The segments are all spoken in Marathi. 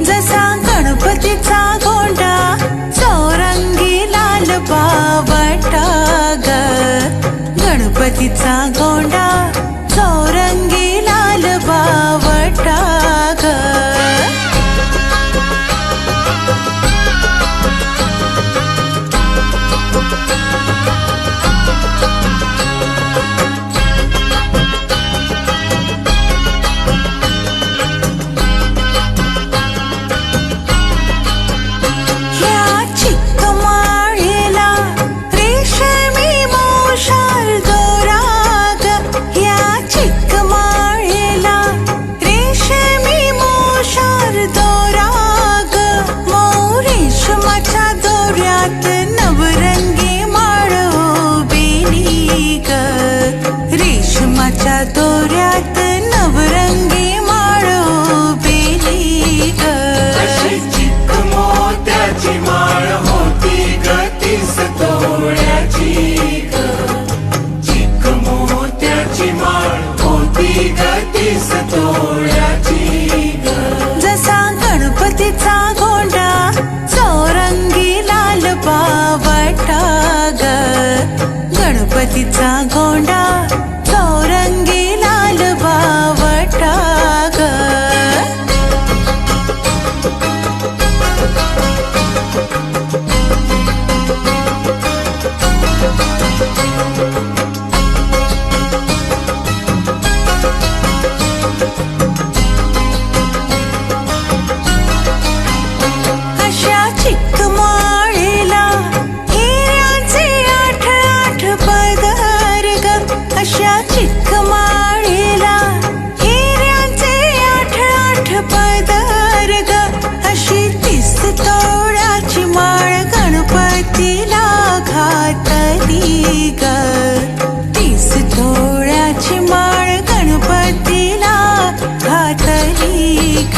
जसा गणपतीचा गोंडा चौरंगी लाल बावटा ग, गणपतीचा गोंडा चौरंगी लाल बावटा ग। दोऱ्यात नवरंगी माळ उभेली ग, अशी चिक मोत्याची माळ होती ग 30 तोळ्याची ग, चिक मोत्याची माळ होती ग 30 तोळ्याची ग। जसा गणपतीचा गोंडा चौरंगी लाल बावटा ग, गणपतीचा गोंडा चौरंगी लाल बावटा ग। अशा चिक माळेला हिऱ्याचे 8 पदर ग, अशा चिक माळेला हिऱ्याचे 8 पदर ग, अशी 30 तोळ्याची माळ गणपतीला घातली ग, 30 तोळ्याची माळ गणपतीला घातली ग,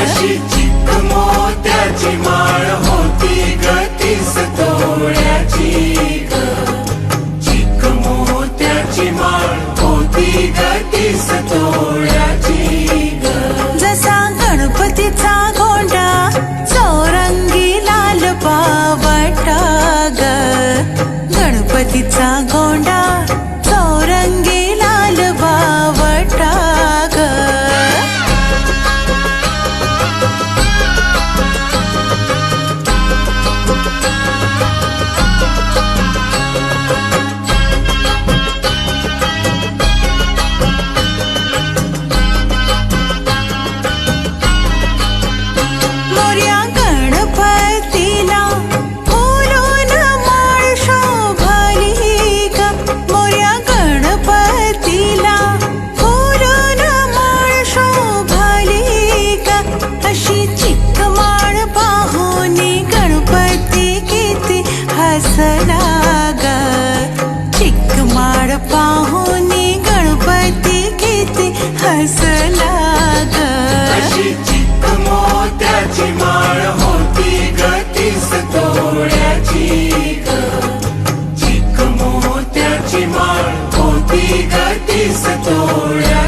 अशी चिक मोत्याची माळ होती ग 30 तोळ्याची ग, चिक मोत्याची माळ होती ग 30 तोळ्याची ग। जसा गणपतीचा गोंडा चौरंगी लाल बावटा ग, गणपतीचा गोंडा चौरंगी लाल बावटा ग। मोरया गणपतीला फुलून माळ शोभली ग, मोरया गणपतीला फुलून माळ शोभली ग, अशी चिक माळ पाहून गणपती किती हसला ग, चिक माळ पाहून गणपती किती हसला ग, अशी चिक मोत्याची माळ होती ग 30 तोळ्याची ग, चिक मोत्याची माळ होती ग 30 तोळ्याची